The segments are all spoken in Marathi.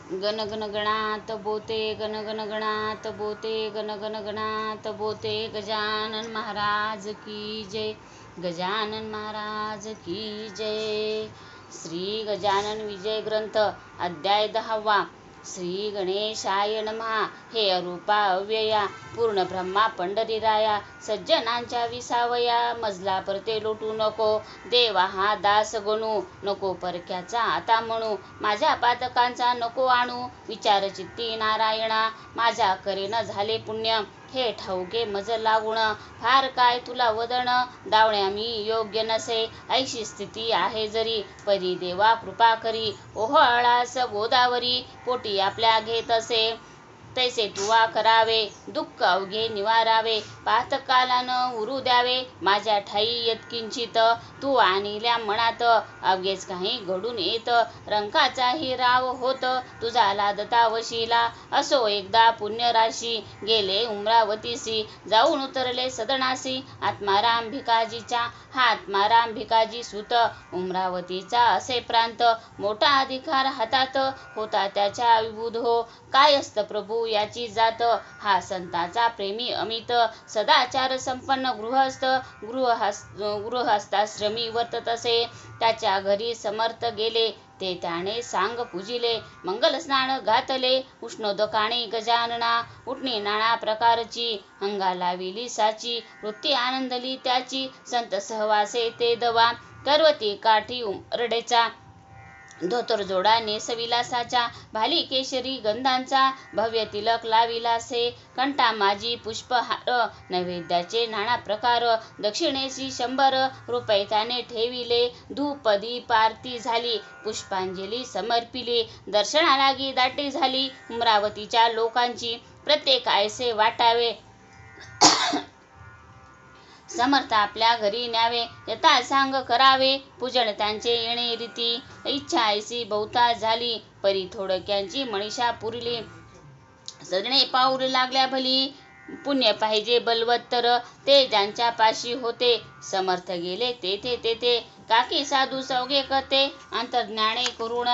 गण गण गणात बोते गण गण गणात बोते गण गण गणात बोते. गजानन महाराज की जय. गजानन महाराज की जय. श्री गजानन विजय ग्रंथ अध्याय 10वा. श्री गणेशाय नमः. हे अरूपा अव्यया पूर्ण ब्रह्मा पंढरीराया, सज्जनांच्या विसावया मजला परते लोटू नको. देवा हा दास गणू नको परक्याचा आता म्हणू. माझ्या पातकांचा नको आणू विचार चित्ती नारायणा. माझ्या करेन झाले पुण्य हे ठाऊके मज लागून. फार काय तुला वदन दावण्या मी योग्य नसे. ऐशी स्थिती आहे जरी परी देवा कृपा करी. ओहळास गोदावरी पोटी आपल्या घेत असे. तैसे तुवा करावे दुःख अवघे निवारावे. पातकाला न उरू द्यावे माझ्या ठाई यत्किंचित. तू आणिल्या मनात अवघेच काही घडून येत. रंकाचाही राव होत तुझा लादता वशिला. असो एकदा पुण्यराशी गेले उमरावतीसी. जाऊन उतरले सदनासी आत्माराम भिकाजीच्या. हा आत्माराम भिकाजी सुत उमरावतीचा असे प्रांत. मोठा अधिकार हातात होता त्याच्या विबुध हो. काय असत प्रभू याची जात हा संतांचा प्रेमी अमित. सदाचार संपन्न गृहस्थाश्रमी वर्तत असे. त्याच्या घरी समर्थ गेले ते त्याने सांग पूजिले. मंगल स्नान घातले उष्णोदकाने गजानना. उठणी नाना प्रकारची अंगा लाविली साची. वृत्ती आनंदली त्याची संत सहवासे ते दवा. पर्वती काठी उमरडेचा धोतर जोडा नेसविला साचा. भाली केशरी गंधांचा भव्य तिलक लाविलासे. कंठा माझी पुष्पहार नैवेद्याचे नाना प्रकार. दक्षिणेशी 100 रुपये त्याने ठेविले. धूप दीप आरती झाली पुष्पांजली समर्पिली. दर्शनालागी दाटी झाली उमरावतीच्या लोकांची. प्रत्येक ऐसे वाटावे समर्थ आपल्या घरी न्यावे. यथा सांग करावे पूजन त्यांचे येणे रीती. इच्छा ऐसी बहुता झाली परी थोडक्यांची मनीषा पुरली. सदणे पाऊल लागल्या भली पुण्य पाहिजे बलवत्तर. ते ज्यांच्या पाशी होते समर्थ गेले तेथे तेथे. काकी साधू सौगे करते अंतर्ज्ञाने करुण.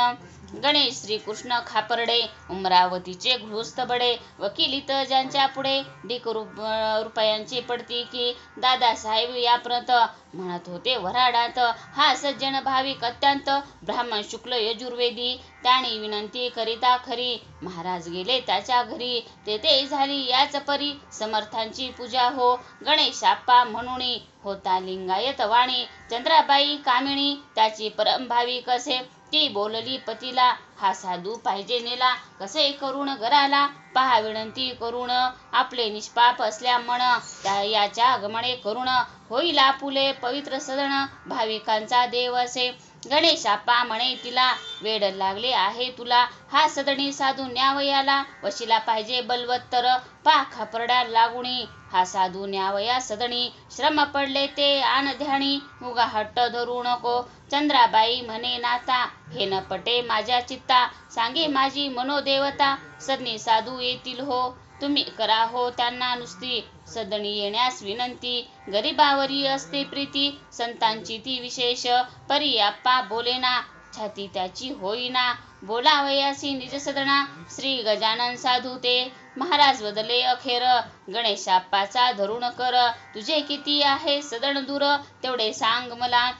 गणेश श्रीकृष्ण खापर्डे उमरावतीचे गृहस्थ बडे. वकिलीत ज्यांच्या पुढे ढीक रुपयांची पडती की. दादासाहेब या प्रत म्हणत होते वऱ्हाडात. हा सज्जन भाविक अत्यंत ब्राह्मण शुक्ल यजुर्वेदी. त्याने विनंती करिता खरी महाराज गेले त्याच्या घरी. तेथे झाली याच परी समर्थांची पूजा हो. गणेशाप्पा म्हणून होता लिंगायत वाणी. चंद्राबाई कामिणी त्याची परम भाविक असे. ती बोलली पतीला हा साधू पाहिजे नेला. कसे करून घराला पहा विनंती करून. आपले निष्पाप असल्या मन याच्या आगमने करून. होईल आपुले पवित्र सदन भाविकांचा देव असे. गणेशाप्पा म्हणे तिला वेड लागले आहे तुला. हा सदणी साधू न्यावयाला वशिला पाहिजे बलवत्तर. पा खापर्डा लागुणी हा साधू न्यावया सदणी. श्रम पडले ते आन ध्यानी उगा हट्ट धरू नको. चंद्राबाई म्हणे नाता हे न पटे माझ्या चित्ता. सांगे माझी मनोदेवता सदनी साधू येतील हो. तुम्ही करा हो त्यांना नुसती सदणी येण्यास विनंती. गरीबावरी असते प्रीती संतांची ती विशेष. परी आप्पा बोलेना छाती त्याची होईना. बोलावयासी निज सदना श्री गजानन साधू ते. महाराज बदले अखेर गणेशाप्पाचा धरून कर. तुझे किती आहे सदन दूर तेवढे सांग मला.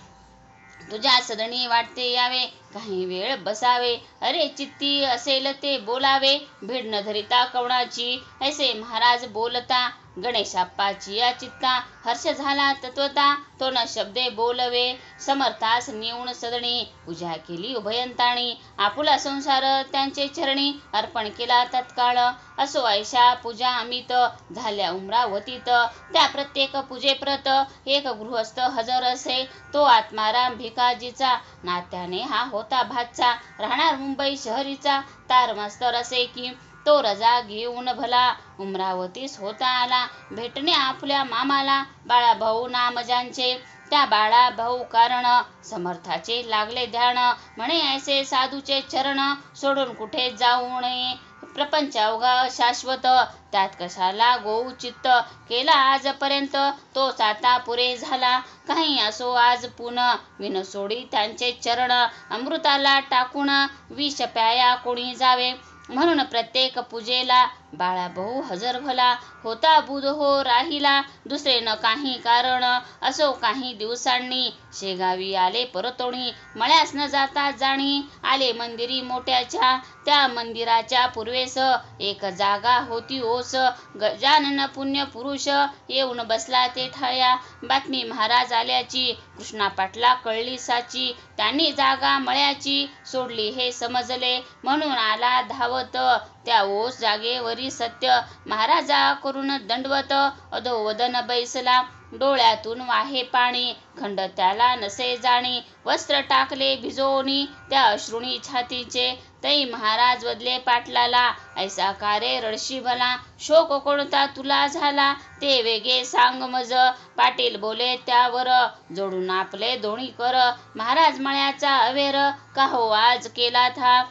तुझ्या सदणी वाटते यावे काही वेळ बसावे. अरे चित्ती असेल ते बोलावे भीड न धरिता कवणाची. ऐसे महाराज बोलता गणेशाप्पाची या चित्ता. हर्ष झाला तत्वता तो न शब्दे बोलवे. समर्थास नेऊन सदणी पूजा केली उभयंताणी. आपुला संसार त्यांचे चरणी अर्पण केला तत्काळ. असो ऐशा पूजा अमित झाल्या उमरावतीत. त्या प्रत्येक पूजेप्रत एक गृहस्थ हजर असे. तो आत्माराम भिकाजीचा नात्याने हा होता भाचा. राहणार मुंबई शहरीचा तारमास्तर असे की. तो रजा घेऊन भला उमरावतीस होता आला. भेटणे आपल्या मामाला बाळाभाऊ नाम ज्यांचे. त्या बाळाभाऊ कारण समर्थाचे लागले ध्यान. म्हणे ऐसे साधूचे चरण सोडून कुठे जाऊ नये. प्रपंच अवघा शाश्वत, त्यात कशाला गोऊ चित्त, केला आजपर्यंत तोच आता पुरे झाला. काही असो आज पुन, विन सोडी त्यांचे चरण, अमृताला टाकून विष प्याया कोणी जावे. म्हणून प्रत्येक पूजेला बाळाभाऊ हजर भला, होता बुध हो राहिला दुसरे न काही कारण. असो काही दिवसांनी शेगावी आले परतोणी, मळ्यास न जाता जाणी आले मंदिरी मोठ्याच्या. त्या मंदिराच्या पूर्वेस एक जागा होती ओस, गजानन पुण्य पुरुष येऊन बसला ते ठाया. बातमी महाराज आल्याची कृष्णा पाटला कळली साची, त्यांनी जागा मळ्याची सोडली हे समजले, म्हणून आला धावत त्या ओस जागेवरी सत्य. महाराजा करून दंडवत अधोवदन बैसला, डोळ्यातून वाहे पाणी खंड त्याला नसे जाणी. वस्त्र टाकले भिजवणी त्या अश्रुणी छातीचे, तै महाराज बदले पाटलाला ऐसा का रे रडशी भला. शोक कोणता तुला झाला ते वेगे सांग मज, पाटील बोले त्यावर जोडून आपले दोन्ही कर. महाराज मळ्याचा अवेर का हो आज केला था,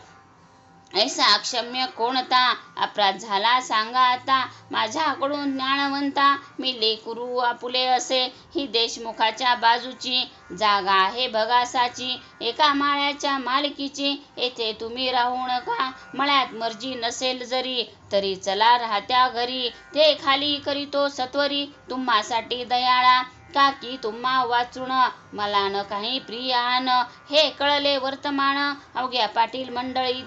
ऐसा अक्षम्य कोणता अपराध झाला सांगा आता. माझ्याकडून ज्ञानवंता मी लेकरू आपुले असे, ही देशमुखाच्या बाजूची जागा आहे भगासाची. एका माळ्याच्या मालकीची येथे तुम्ही राहू नका, मळ्यात मर्जी नसेल जरी तरी चला राहत्या घरी. ते खाली करीतो सत्वरी तुम्हासाठी दयाळा, का की तुम्हा वाचून मला न काही प्रिय आण. हे कळले वर्तमान अवघ्या पाटील मंडळी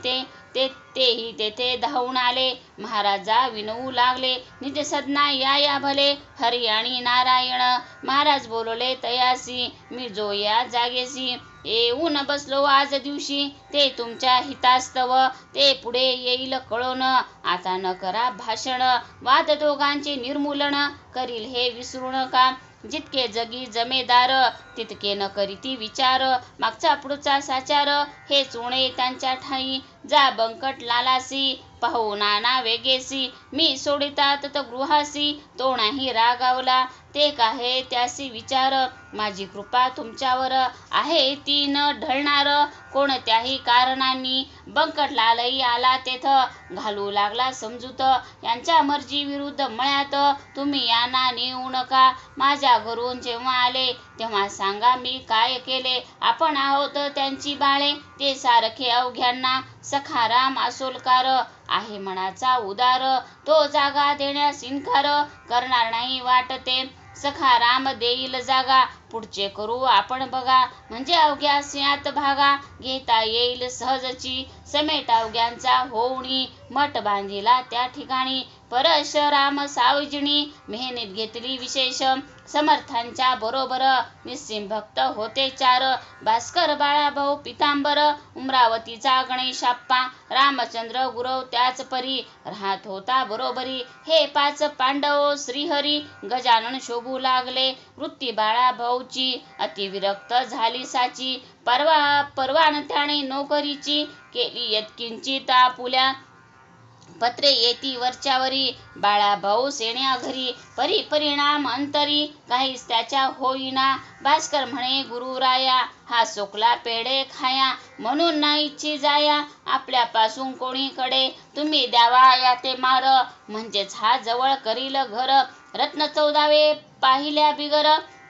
तेही तेथे धावून आले. महाराजा विनवू लागले निज सदना या भले, हरी आणि नारायण. महाराज बोलले तयासी मी जो या जागेसी, येऊन बसलो आज दिवशी ते तुमच्या हितास्तव. ते पुढे येईल कळोन आता न करा भाषण, वाद दोघांचे निर्मूलन करील हे विसरू नका. जितके जगी जमेदार तितके न करीती विचार, मागचा पुढचा साचार हे चुणे त्यांच्या ठाई. जा बंकट लालासी पाहू नाना वेगेसी, मी सोडितात गृहासी तो नाही रागावला. ते काहे त्यासी विचार माझी कृपा तुमच्यावर आहे ती न ढळणार. कोणत्याही कारणांनी बंकटलालही आला तेथ घालू लागला समजूत, यांच्या मर्जी विरुद्ध मळ्यात तुम्ही यांना नेऊ नका. माझ्या घरून जेव्हा आले तेव्हा सांगा मी काय केले. आपण आहोत त्यांची बाळे ते सारखे अवघ्यांना, सखाराम आसोलकार आहे मनाचा उदार. तो जागा देण्यास इन्कार करणार नाही वाटते, सखाराम देईल जागा पुढचे करू आपण बघा. म्हणजे अवघ्या सिंहात भागा घेता येईल सहजची, समेट अवघ्यांचा होऊनी मठ बांधिला त्या ठिकाणी. परशुराम सावजिणी मेहनीत घेतली विशेष, समर्थांच्या बरोबर निस्सिम भक्त होते चार. भास्कर बाळाभाऊ पितांबर उमरावतीचा गणेशाप्पा, रामचंद्र गुरव त्याच परी राहत होता बरोबरी. हे 5 पांडव श्रीहरी गजानन शोभू लागले. वृत्ती बाळाभाऊची अतिविरक्त झाली साची, परवान त्याने नोकरीची केली यत्किंचित आपुल्या. पत्रे येती वरच्यावरी बाळाभाऊ सेण्या घरी, परिणाम अंतरी काहीच त्याच्या होईना. भास्कर म्हणे गुरुराया हा सोकला पेढे खाया, म्हणून नाहीची जाया आपल्यापासून कोणीकडे. तुम्ही द्यावा या ते मार म्हणजेच हा जवळ करील घर. रत्न 14 पाहिल्या बिगर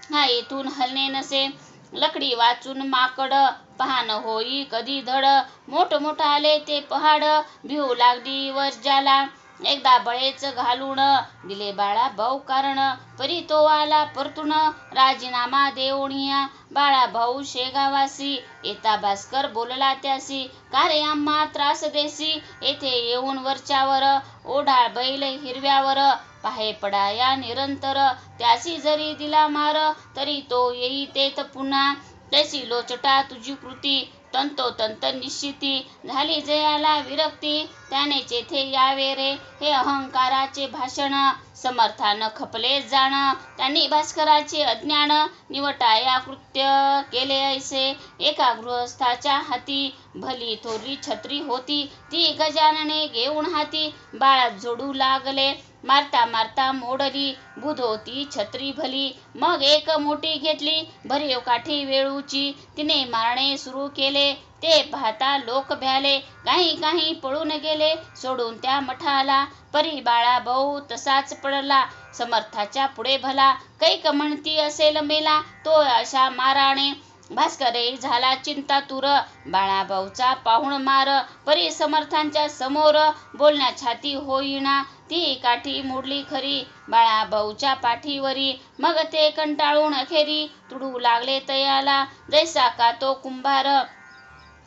हा येथून हलणे नसे, लकडी वाचून माकड पहान होई कधी धड. मोठमोठाले ते पहाड भिवू लागली वर्जाला, एकदा बळेच घालून दिले बाळाभाऊ कारण. परी तो आला परतून राजीनामा देऊनिया, बाळाभाऊ शेगावासी येता भास्कर बोलला त्यासी. का रे आम्हा त्रास देसी येथे येऊन वरच्यावर, ओढाळ बैल हिरव्यावर पाहे पडाया निरंतर. त्यासी जरी दिला मार तरी तो येई तेथ पुन्हा, तैसी लोचटा तुझी कृती तंतोतंत निश्चिती. झाली जयाला विरक्ती त्याने येथे यावे रे, हे अहंकाराचे भाषण समर्थान खपले जाण. त्यांनी भास्कराचे अज्ञान निवटाया कृत्य केले ऐसे. एका गृहस्थाच्या हाती भली थोरली छत्री होती, ती गजानने घेऊन हाती बाळात जोडू लागले. मारता मारता मोडली, बुध होती छत्री भली. मग एक मोठी घेतली भरीव काठी वेळूची, तिने मारणे सुरू केले. ते पाहता लोक भ्याले, काही काही पळून गेले सोडून त्या मठाला. परी बाळा भाऊ तसाच पडला समर्थाच्या पुढे भला. कैक म्हणती असेल मेला तो अशा माराणे. भास्करही झाला चिंतातुर, बाळाभाऊचा पाहुण मार. परी समर्थांच्या समोर बोलण्या छाती होईना, ती काठी मोडली खरी बाळाभाऊच्या पाठीवरी. मग ते कंटाळून अखेरी तुडू लागले तयाला. जैसा का तो कुंभार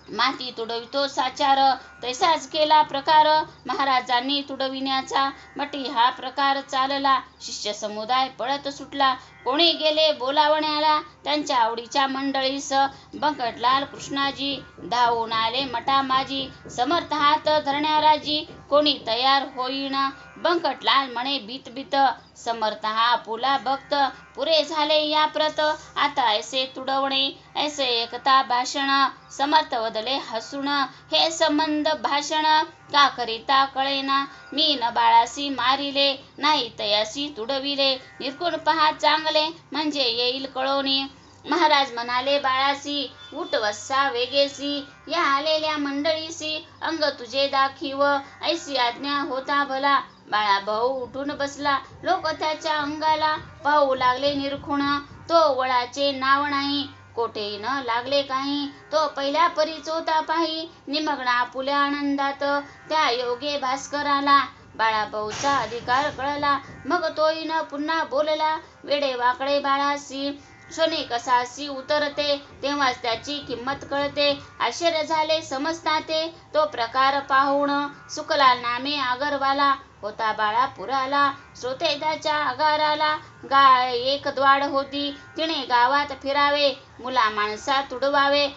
माती तुडवितो साचार, तैसाच केला प्रकार महाराजांनी तुडविण्याचा. मटी हा प्रकार चालला, शिष्य समुदाय पळत सुटला. कोणी गेले बोलावण्याला त्यांच्या आवडीच्या मंडळीस. बंकटलाल कृष्णाजी धावून आले मठामाजी, समर्थ हात धरण्या राजी कोणी तयार होईना. बंकटलाल म्हणे भीत भीत, समर्थ हा आपुला भक्त. पुरे झाले या प्रत, आता ऐसे तुडवणे ऐसे एकता भाषण. समर्थ वदले हसून, हे संबंध भाषण का करिता कळेना. मी न बाळासी मारिले, नाही तयासी तुडविले. निरखून पहा चांगले, म्हणजे येईल कळोनी. महाराज म्हणाले बाळासी, उठ वत्सा वेगेसी. या आलेल्या मंडळीसी अंग तुझे दाखीव, ऐसी आज्ञा होता भला. बाळाभाऊ उठून बसला, लोक त्याच्या अंगाला पाहू लागले निरखून. तो वळाचे नाव नाही, कोठेही न लागले काही. तो पहिल्या परीच होता पाही, निमग्न आपुल्या आनंदात. त्या योगे भास्कराला बाळाभाऊचा अधिकार कळला. मग तोही न पुन्हा बोलला, वेडे वाकडे बाळासी. सोने कसासी उतरते, तेव्हाच त्याची किंमत कळते. आश्चर्य झाले समजता ते, तो प्रकार पाहून. सुखलाल नामे आगरवाला होता बाळापुराला. श्रोते त्याच्या आगाराला. गाय एक द्वाड होती, तिने गावात फिरावे. मुला माणसा तुडवावे,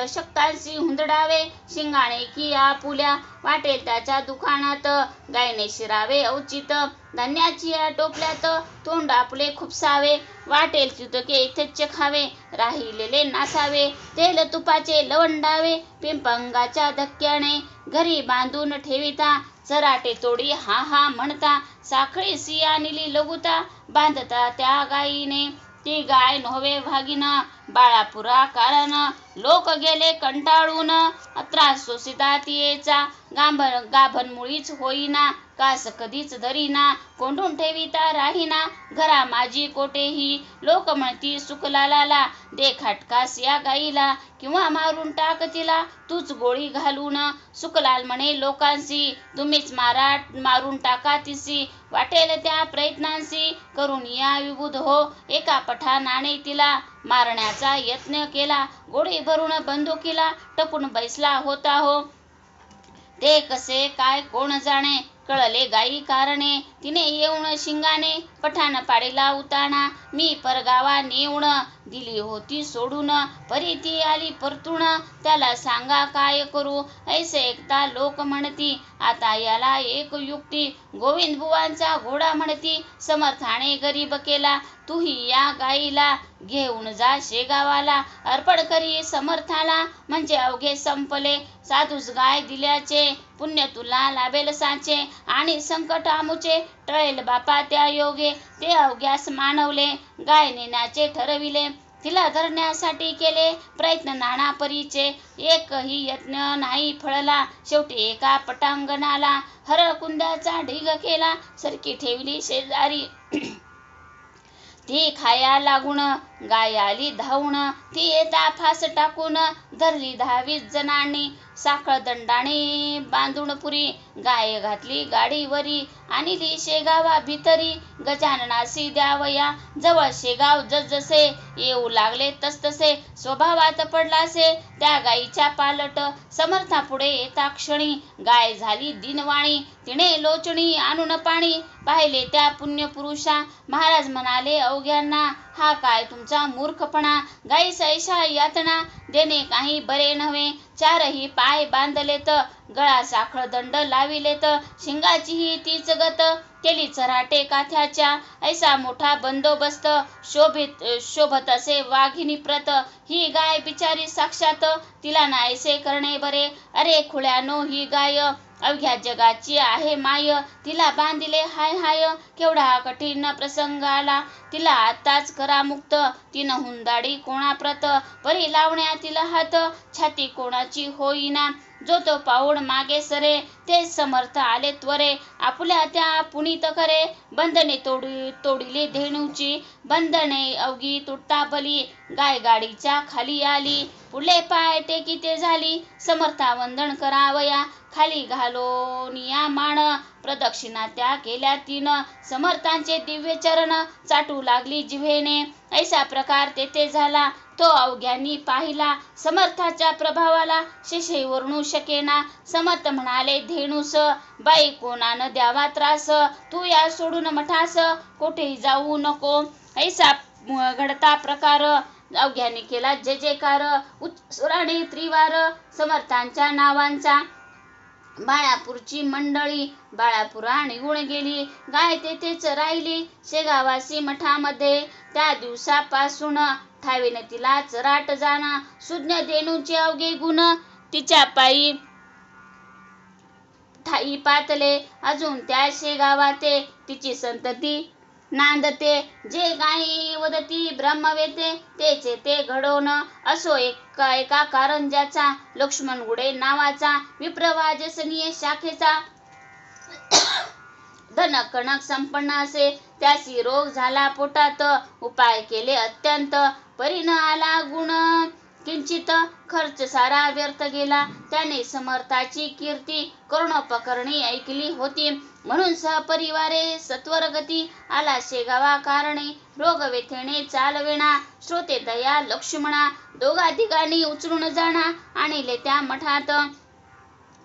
शक्तांशी हुंदडावे. शिंगाणे की आपुल्या वाटेल त्याच्या दुकानात. गायने शिरावे औचित, धान्याची या टोपल्यात. तोंड आपले खुपसावे, वाटेल चितके इथेच खावे. राहिलेले नासावे, तेल तुपाचे लवंडावे. पिंपंगाच्या धक्क्याने घरी बांधून ठेविता. चराटे तोडी हा हा म्हणता, साखळी सिया निली लघुता. बांधता त्या गायीने, ती गाय नव्हे भागिन. बाळापुरा कारण लोक गेले कंटाळून. त्रास सोसिता तियेचा, गाभण मुळीच होईना. कास कधीच धरीना, कोंडून ठेविता राहीना. घरा माझी कोठेही लोक म्हणती सुखलालाला. दे खाटकास या गाईला, किंवा मारून टाक तिला तूच गोळी घालून. सुखलाल म्हणे लोकांसी, तुम्हीच मारून टाका तिसी. वाटेल त्या प्रयत्नांसी करून या विबुध हो. एका पठाणाने तिला मारण्याचा यत्न केला. गोळी भरून बंदुकीला टपून बैसला होता हो. ते कसे काय कोण जाणे, कळले गाई कारणे. तिने येऊन शिंगाने पठाण पाडीला उताना. मी परगावा नेऊन दिली होती सोडून. परी ती आली परतून, त्याला सांगा काय करू. ऐसे एकता लोक म्हणती, आता याला एक युक्ती. गोविंद बुवांचा घोडा म्हणती, समर्थाने गरीब केला. तूही या गाईला घेऊन जा शेगावाला. अर्पण करी समर्थाला, म्हणजे अवघे संपले. साधूस गाय दिल्याचे पुण्य तुला लाभेल साचे. आणि संकट आमुचे टळेल बापा त्या योगे. ते अवघ्यास मानवले, गाय नेण्याचे ठरविले. तिला धरण्यासाठी केले प्रयत्न नाना परीचे. एकही यत्न नाही फळला. शेवटी एका पटांगणाला हरकुंद्याचा ढीग केला. सरकी ठेवली शेजारी, ती खाया लागून. गाय आली धावून, ती येता फास टाकून. धरली 10-20 जणांनी साखळ दंडाने बांधून पुरी. गाय घातली गाडीवरी, आणली शेगावा भितरी. गजाननासी द्यावया जवळ शेगाव जसजसे. येऊ लागले तसतसे स्वभावात पडलासे त्या गायीच्या पालट. समर्थापुढे येता क्षणी गाय झाली दिनवाणी. तिने लोचणी आणून पाणी पाहिले त्या पुण्यपुरुषा. महाराज म्हणाले अवघ्यांना, हा काय तुमचा मूर्खपणा. गाईस ऐशा यातना देणे काही बरे नव्हे. 4ही पाय बांधलेत, गळा साखळ दंड लाविलेत. शिंगाचीही तीच गत केली चराटे काथ्याच्या. ऐसा मोठा बंदोबस्त शोभत असे वाघिणी प्रत. ही गाय बिचारी साक्षात, तिला नाहीसे करणे बरे. अरे खुळ्यानो, ही गाय अवघ्या जगाची आहे माय, तिला बांधिले हाय हाय. केवढा कठीण प्रसंग आला, तिला आताच करा मुक्त. तिनं हुंदाडी कोणाप्रत, परी लावण्या तिला हात. छाती कोणाची होईना, जो तो पाऊण मागे सरे. ते समर्थ आले त्वरे, आपुल्या त्या पुनीत करे. बंधने तोडिली धेणूची, बंधने अवघी तुटता बली. गाय गाडीच्या खाली आली, पुढले पाय टेकी ते झाली. समर्था वंदन करावया, खाली घालोनिया मान. प्रदक्षिणा त्या केल्या तिनं, समर्थांचे दिव्य चरण चाटू लागली जिव्हेने. ऐसा प्रकार तेथे झाला, तो अवघ्यांनी पाहिला. समर्थाच्या प्रभावाला शेषही वर्णू शकेना. समर्थ म्हणाले धेणूस, बाई कोणानं द्यावा त्रास. तू या सोडून मठास, कोठेही जाऊ नको. ऐसा घडता प्रकार, अवघ्यांनी केला जय जयकार. उच्च स्वराने त्रिवार समर्थांच्या नावांचा. बाळापूरची मंडळी बाळापुरा निघून गेली, गाय तेथेच राहिली शेगावासी मठामध्ये. त्या दिवसापासून ठावीने तिला चराट जाणं, सुज्ञ धेणूचे अवघे गुण तिच्या पायी ठाई पातले. अजून त्या शेगावाते तिची संतती नांदते. जे काही वदती ब्रह्मवेते, तेचे ते घडोन. असो एका कारंजाचा, लक्ष्मण गुडे नावाचा. विप्रवाजसनीय शाखेचा, धन कणक संपन्न असे. त्यासी रोग झाला पोटात, उपाय केले अत्यंत. परीन आला गुण किंचित, खर्च सारा व्यर्थ गेला. त्याने समर्थाची कीर्ती करुणोपकरणी ऐकली होती. म्हणून सहपरिवारे सत्वर गती. आला शेगावा कारणे, रोग व्यथेने चालविणा. श्रोते दया लक्ष्मणा, दोघा तिघांनी उचलून जाणा. आणले त्या मठात,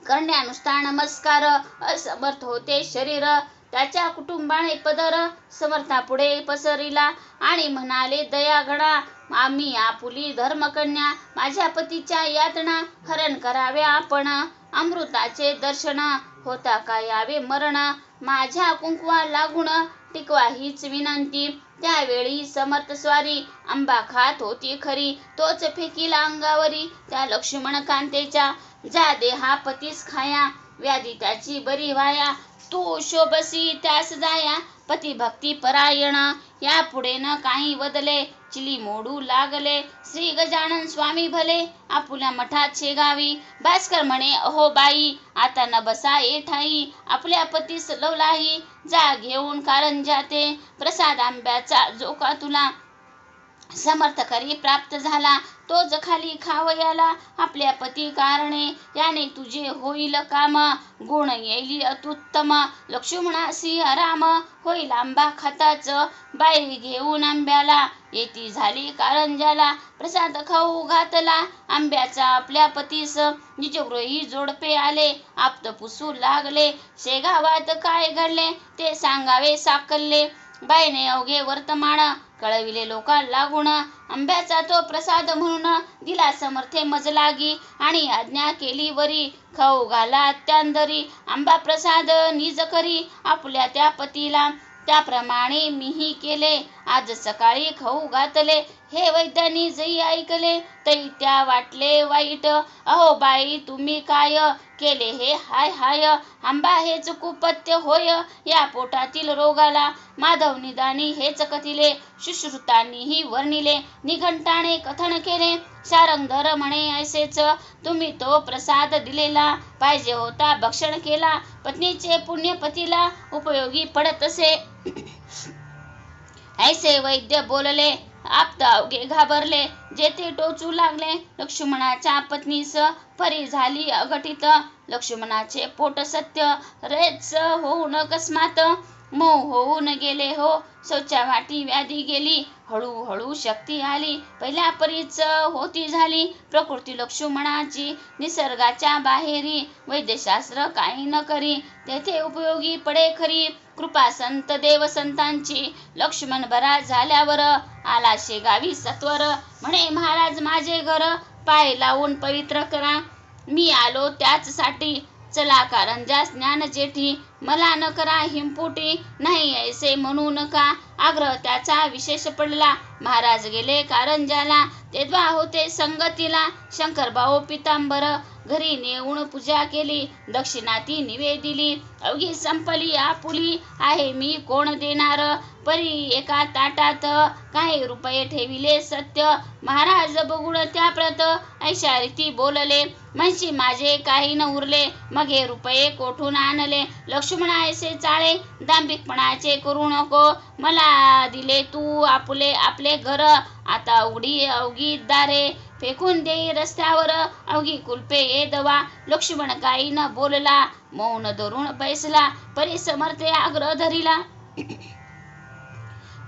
करण्या नुसता नमस्कार. असमर्थ होते शरीर, त्याच्या कुटुंबाने पदर. समर्थापुढे पसरिला आणि म्हणाले दयागणा, आम्ही आपुली धर्मकन्या. माझ्या पतीच्या यातना हरण कराव्या आपण. अमृताचे दर्शन होता का यावे मरण. माझ्या कुंकवा लागून टिकवा हीच विनंती. त्यावेळी समर्थ स्वारी आंबा खात होती खरी. तोच फेकीला अंगावरी त्या लक्ष्मण कांतेच्या. जा देहा पतीस खाया, व्याधी त्याची बरी व्हाया. तू शोभसी त्यास जाया, पती भक्ती परायण. या पुढे न काही वदले, चिली मोडू लागले. श्री गजानन स्वामी भले, आपुल्या मठात शेगावी. भास्कर म्हणे अहो बाई, आता न बसा ये ठाई. आपल्या पतीस लवलाही, जा घेऊन कारंजाते. प्रसाद आंब्याचा जो का तुला समर्थ करी प्राप्त झाला, तोच खाली खावयाला. आपल्या पती कारणे याने तुझे होईल काम. गुण येईल अत्युत्तम, लक्ष्मणासी राम. होईल आंबा खाताच, बाई घेऊन आंब्याला. येती झाली कारंजाला, प्रसाद खाऊ घातला आंब्याचा आपल्या पतीस. निजगृही जोडपे आले, आप्त पुसू लागले. शेगावात काय घडले ते सांगावे साकल्ले. बाईने अवघे वर्तमान कळविले लोका लागून. आंब्याचा तो प्रसाद म्हणून दिला समर्थे मजलागी. आणि आज्ञा केली वरी, खाऊ घाला त्यांदरी. आंबा प्रसाद निज करी आपल्या त्या पतीला. त्याप्रमाणे मीही केले, आज सकाळी खाऊ घातले. हे वैद्यांनी जई ऐकले, तरी त्या वाटले वाईट. अहो बाई तुम्ही काय केले हे हाय हाय. आंबा हेच कुपत्य होय या पोटातील रोगाला. माधव निदानी हेच कथिले, सुश्रुतांनीही वर्णिले. निघंटाने कथन केले, शारंगधर म्हणे ऐसेच. तुम्ही तो प्रसाद दिलेला, पाहिजे होता भक्षण केला. पत्नीचे पुण्य पतीला उपयोगी पडत असे. ऐसे वैद्य बोलले, आप्त अवघे घाबरले. जेथे टोचू लागले, लक्ष्मणाच्या पत्नीस परी झाली अघटित. लक्ष्मणाचे पोट सत्य रेच होऊन अकस्मात मऊ होऊन गेले हो. शौचावाटी व्याधी गेली, हळूहळू शक्ती आली. पहिल्या परीच होती झाली प्रकृती लक्ष्मणाची. निसर्गाच्या बाहेरी वैद्यशास्त्र काही न करी, तेथे उपयोगी पडे खरी. कृपा संत देव संतांची. लक्ष्मण बरा झाल्यावर आला शेगावी सत्वर. म्हणे महाराज माझे घर पाय लावून पवित्र करा. मी आलो त्याच साठी, चला कारंजा स्नान जेठी. मला न करा हिमपोटी, नाही ऐसे म्हणू नका. आग्रह त्याचा विशेष पडला. महाराज गेले कारंजाला, तेव्हा होते संगतीला. शंकरभाऊ पितांबर घरी नेऊन पूजा केली. दक्षिणा ती निवेदिली, अवघी संपली आपुली. आहे मी कोण देणार, परी एका ताटात काही रुपये ठेविले सत्य. महाराज बघून त्या प्रत ऐशा रीती बोलले, म्हणशी माझे काही न उरले, मग हे रुपये कोठून आणले. लक्ष्मण ऐसे चाळे दांभिकपणाचे करू नको. मला दिले तू आपुले आपले घर, आता उघडी अवघी दारे फेकून देई रस्त्यावर. अवघी कुलपे ये दवा. लक्ष्मण काही न बोलला, मौन धरून बैसला. परी समर्थे आग्रह धरिला,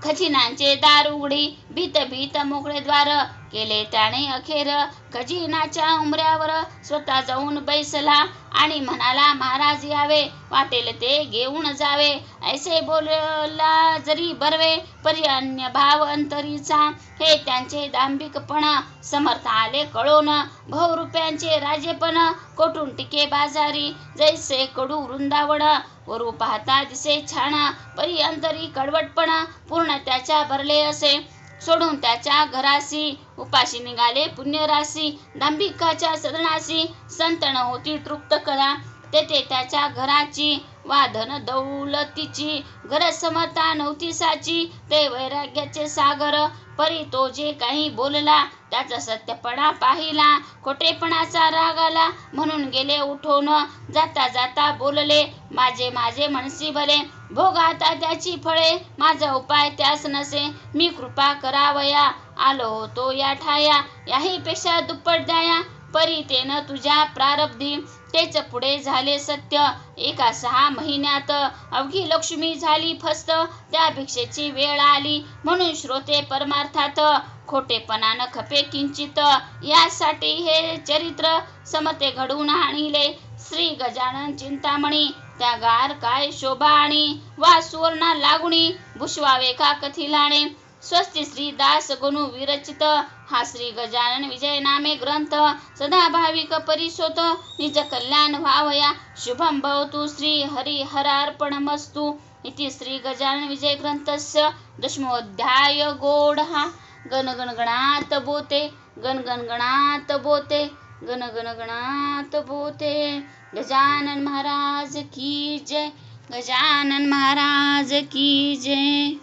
खजिनांचे दार उघडी. भीत भीत मोकळे द्वार केले त्याने अखेर. खजिनाच्या उंबऱ्यावर स्वतः जाऊन बैसला आणि म्हणाला, महाराज यावे, वाटेल ते घेऊन जावे. ऐसे बोलला जरी बर्वे, परी अन्य भाव अंतरीचा. हे त्यांचे दांभिकपण समर्थ आले कळोन. बहुरुपयांचे राजेपण कोठून टिके बाजारी. जैसे कडू वृंदावन वरू पाहता दिसे छान. परी अंतरी कडवटपण पूर्ण त्याच्या भरले असे. सोडून त्याच्या घरासी उपाशी निघाले पुण्यराशी. दांभिकाच्या सदनासी संतन होती तृप्त कला. तेथे त्याच्या घराची वा धन दौलतीची घर समता नव्हती साची. ते वैराग्याचे सागर. परी तो जे काही बोलला त्याचा सत्यपणा पाहिला. खोटेपणाचा राग आला म्हणून गेले उठून. जाता जाता बोलले, माझे माझे म्हणसी भले. भोग आता त्याची फळे, माझा उपाय त्यास नसे. मी कृपा करावया, आलो होतो या ठाया. याही पेक्षा दुप्पट द्याया, परी तेन तुझ्या प्रारब्धी. तेच पुढे झाले सत्य. एका 6 महिन्यात अवघी लक्ष्मी झाली फस्त. त्या भिक्षेची वेळ आली म्हणून श्रोते परमार्थात. खोटेपणानं खपे किंचित, यासाठी हे चरित्र समते घडून आणिले. श्री गजानन चिंतामणी त्या गार काय शोभा आणि. वा सुवर्णा लागुणी भुषवावे का कथिलाने. स्वस्ति श्री दास गणू विरचित हा श्री गजानन विजय नामे ग्रंथ. सदा भाविक परिसोत निज कल्याण व्हावया. शुभम भवतु श्री हरिहरार्पणमस्तु. इति श्री गजानन विजय ग्रंथस्य 10मोऽध्याय गौडः. गण गणगणात बोते, गण गणगणात बोते, गण गणगणात बोते. गजानन महाराज की जय, गजानन महाराज की जय.